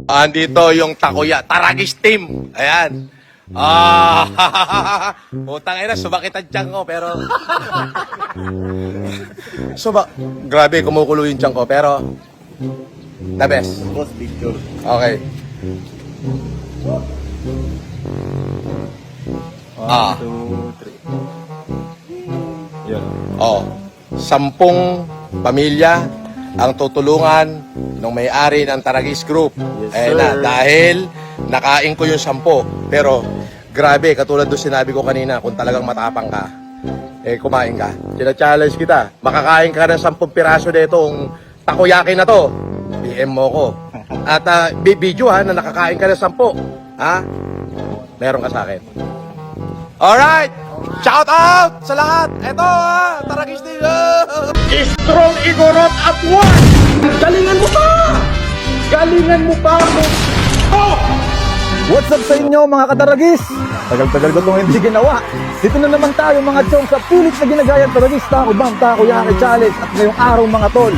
Andito yung Takuya, Taragis team. Ayan. Putang ina, sumakit ang tiyan ko, pero... Grabe, kumukulo yung tiyan ko, pero... The best. Boss, picture. Okay. One, two, three. Yun. Oh, 10 pamilya ang tutulungan ng may-ari ng Taragis Group. Yes, Ayan na, sir. dahil nakain ko yung 10. Pero, grabe, katulad doon sinabi ko kanina, kung talagang matapang ka, eh, kumain ka. Sina-challenge kita. Makakain ka ng 10 piraso na itong takoyaki na to. PM mo ko. At video ha, na nakakain ka ng 10. Ha? Meron ka sa akin. Alright! Shout out sa lahat! Ito ha! Taragis din! Strong Igorot at one! Galingan mo pa! Galingan mo pa! Oh! What's up sa inyo mga kataragis? Tagal-tagal ko itong hindi ginawa. Dito na naman tayo mga chong sa pilit na ginagayang Taragis Taco Bang Takoyaki Challenge. At ngayong araw mga tol,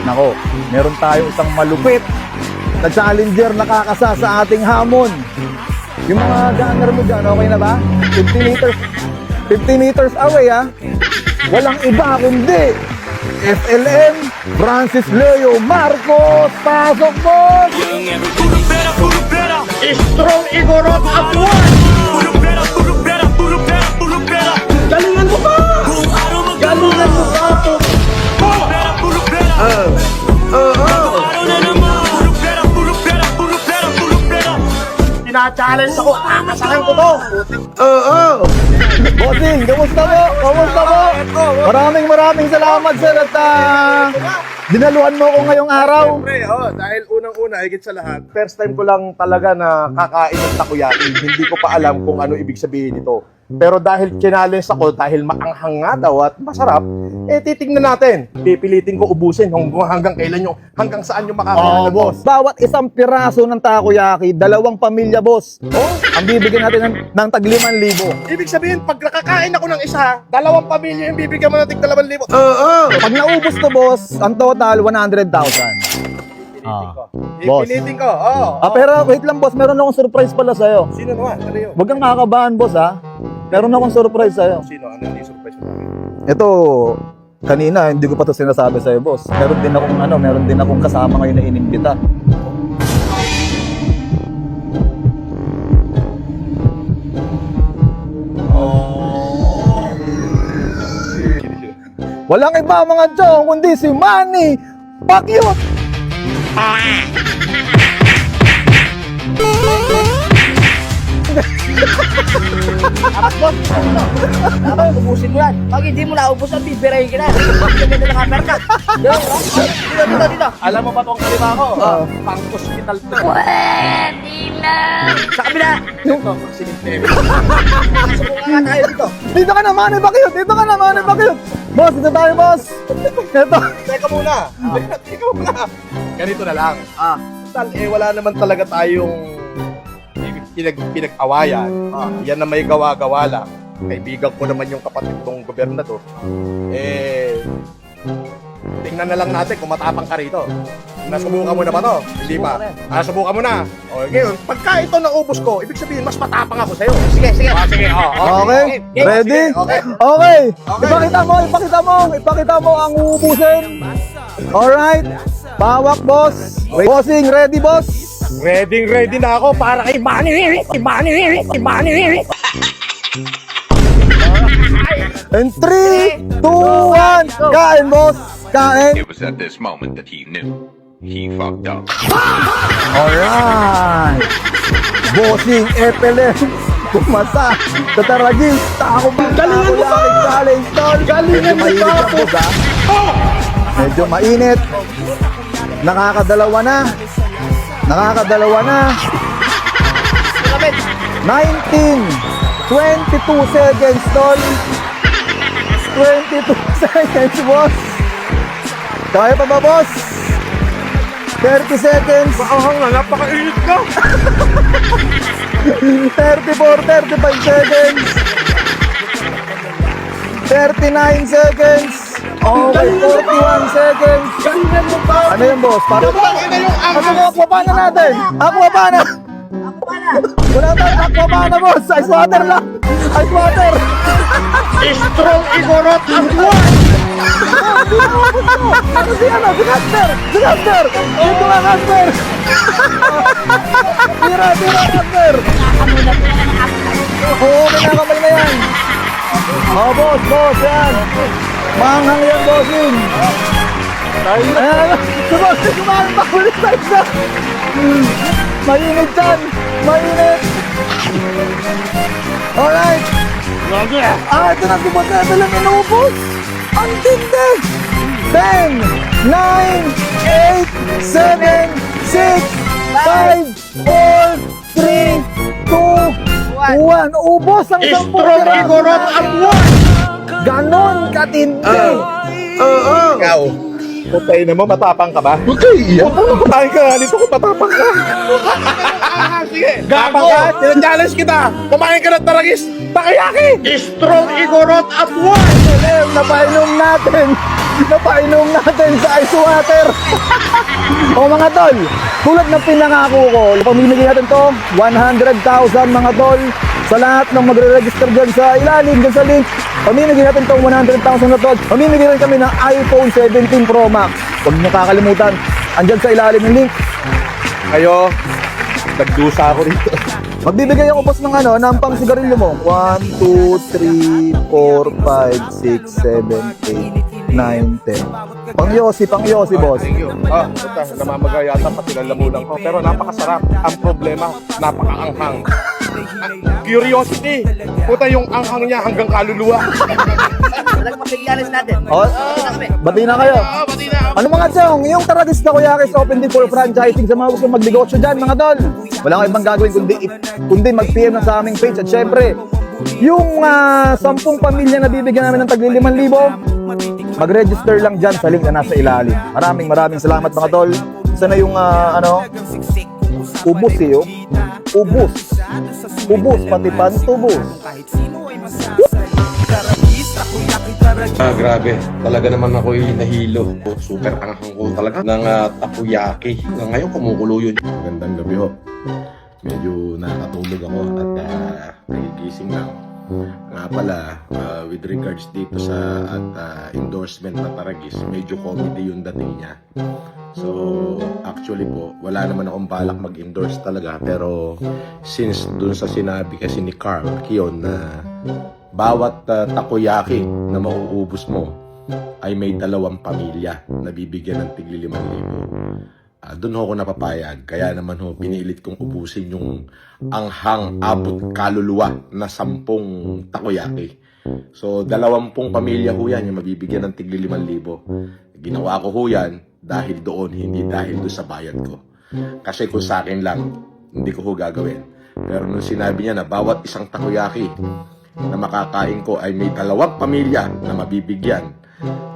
nako, meron tayo isang malupit na challenger na kakasa sa ating hamon. Yung mga gunner mo dyan, okay na ba? 50 meters away ha. Walang iba kundi FLM Francis Leo Marcos. Pasok boss! Strong Igorot at one! Galingan mo pa! Galingan mo pa! Tina-challenge ako, kakasahan ko to! Bossing, kamusta po? Kamusta po? Maraming salamat sir at dinaluhan mo ko ngayong araw. Siyempre, dahil unang-una, higit sa lahat, first time ko lang talaga na kakain ng takoyaki. Hindi ko pa alam kung ano ibig sabihin nito. Pero dahil challenge ako, dahil maanghang nga daw at masarap, eh titingnan natin. Pipilitin ko ubusin hanggang kailan yung, hanggang saan yung makakain na boss. Bawat isang piraso ng takoyaki, 2 pamilya boss. Ang bibigyan natin ng tag 5,000. Ibig sabihin, pag nakakain ako ng isa, 2 pamilya yung bibigyan mo ng tig 2,000. Pag naubos to boss, ang total 100,000. Boss. Pipilitin ko, Pero wait lang boss, meron akong surprise pala sa'yo. Sino naman? Ano yun? Huwag kang kakabahan boss ha. Meron akong surprise sa'yo. Sino? Ano yung surprise mo? Ito, kanina hindi ko pa to sinasabi sa'yo boss. Meron din akong kasama ngayon na inimbita. Walang iba mga chong kundi si Manny Pacquiao. Dapat ubusin mo yan. Pag hindi mo naubos, ang bibirahin ka na. Ganda na kamer ka. Dito. Alam mo ba tong kalima ko? Pang-hospital to. Pwede na! Sa kabila. Ito, sinintemi. Subukan nga tayo dito. Dito ka na Manny Pacquiao. Dito ka na Manny Pacquiao. Boss, dito tayo boss. Ito. Teka muna. Teka muna. Ganito na lang. Tal, wala naman talaga tayong pinag-awayan. Yan na may gawa-gawa lang. Kaibigan ko naman yung kapatid kong gobernador. Tingnan na lang natin kung matapang ka rito. Nasubukan mo na ba to? Hindi pa. Subukan mo na. O, ngayon, pagka ito naubos ko, ibig sabihin, mas matapang ako sa'yo. Sige. Sige. Okay? Ready? Okay. Okay. Ipakita mo ang uubusin. Alright. Bawak boss. Bossing, ready boss? Ready na ako para kay Manny. And 3, 2, 1. Kain boss. Kain. It was at this moment that he knew he fucked up. Alright. Bossing FLM. Kumasa. Sa Taragis. Taco Bang Galingan mo pa! Challenge tol. Galingan mo pa! Boss, ha? Medyo mainit. Nakakadalawa na. 19, 22 seconds, tol. 22 seconds, boss. Kaya pa ba, boss? 30 seconds. Napakainit ka. 34, 35 seconds. 39 seconds. Okay, 41 seconds. Galingan mo pa! Ano yan, boss? Para Ina yung ano nga aquapana natin? Aquapana! Ako pala. Wala tayong aquapana, boss. Ice water lang. Ice water. Strong Igorot at one! Ano si ano? Si Casper! Si Casper! Dito nga, Casper! Tira, Casper! Oo, kinakamay na yan. Oh, boss, yan. Manghang yan, bossing. Ayan, si bossing kumain pa ulit sa isa. Mainit yan. Mainit. Alright. Ito na si Boss Rebel ang inubos. Ang tindi. 10, 9, 8, 7, 6, 5, 4, 3, 2, 1. Ubos ang 10 Strong Igorot at one! Ganon katindi. Ikaw. Putay na mo, matapang ka ba? Huwag kayo iiyak. Putay ka, dito ko matapang ka. Sige, Gago! gago. Tinachallenge kita. Kumain ka ng taragis. Takayaki. Strong Igorot at one! Napainom natin sa ice water. O mga tol, tulad ng pinangako ko, pamimigay natin to 100,000 mga tol sa lahat ng magre-register dyan sa ilalim, dyan sa link. Pamimigay natin tong 100,000 na tol. Pamimigay rin kami ng iPhone 17 Pro Max. Huwag niyo kakalimutan, andyan sa ilalim ng link. Kayo, nagdusa ako rito. Magbibigay ako boss ng ano, ng pang sigarilyo mo. 1, 2, 3, 4, 5, 6, 7, 8, 9, 10. Pang Yossi, boss. Thank you. Puta, namamaga yata pati ng lamunan ko. Pero napakasarap. Ang problema, napakaanghang. Curiosity. Puta yung anghang niya hanggang kaluluwa. Talagang mapigyalis natin. Oh, Dito na kami. bati na kayo. Ano mga chong, yung Taragista Kuyakis Open din for franchising sa mga gusto magnegosyo dyan mga tol. Wala kang ibang gagawin kundi mag-PM na sa aming page. At syempre, yung 10 pamilya na bibigyan namin ng tagli 5,000, mag-register lang dyan sa link na nasa ilalim. Maraming salamat mga tol. Isa na yung ubos eh, oh. Ubos, pati pantubos. Grabe. Talaga naman ako'y nahilo. Super anghang ko talaga ng takoyaki. Ngayon kumukulo yun. Magandang gabi ho. Medyo nakatulog ako at nagigising lang. Nga pala, with regards dito sa endorsement na Taragis, medyo comedy yung dating niya. So, actually po, wala naman akong balak mag-endorse talaga. Pero, since dun sa sinabi kasi ni Carl Kion na bawat takoyaki na mauubos mo ay may 2 pamilya na bibigyan ng tigli 5,000. Doon ako napapayag. Kaya naman pinilit kong ubusin yung anghang abot kaluluwa na 10 takoyaki. So, 20 pamilya ho yan yung mabibigyan ng tigli 5,000. Ginawa ko ho yan dahil doon, hindi dahil doon sa bayad ko. Kasi kung sa akin lang, hindi ko ho gagawin. Pero nung sinabi niya na bawat isang takoyaki na makakain ko ay may 2 pamilya na mabibigyan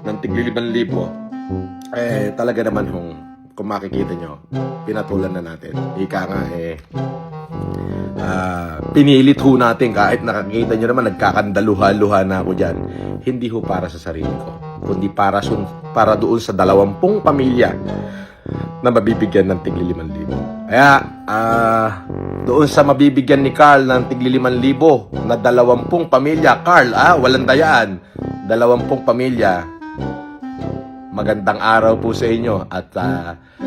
ng tigli 5,000, talaga naman kung makikita nyo, pinatulan na natin. Ika nga pinilit ho natin kahit nakakita nyo naman nagkakandaluha-luha na ako dyan. Hindi ho para sa sarili ko, kundi para doon sa 20 pamilya na mabibigyan ng tigli 5,000. Kaya doon sa mabibigyan ni Carl ng tigli 5,000 na 20 pamilya, Carl, walang dayaan, 20 pamilya, magandang araw po sa inyo at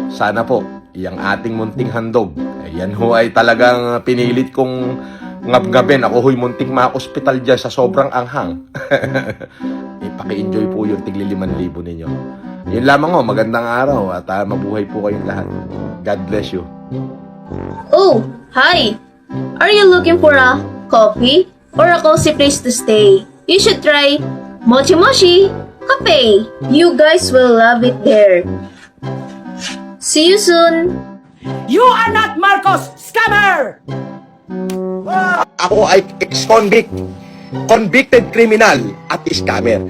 sana po yung ating munting handog, yan ho ay talagang pinilit kong ngab-ngabin. Ako ho'y munting ma-hospital dyan sa sobrang anghang. Ipaki-enjoy po yung tigli 5,000 ninyo. Yun lamang ho, magandang araw at mabuhay po kayong lahat. God bless you. Oh, hi! Are you looking for a coffee or a cozy place to stay? You should try Mochi Mochi Cafe. You guys will love it there. See you soon! You are not Marcos Scammer! Ako ay ex-convict, convicted criminal at scammer.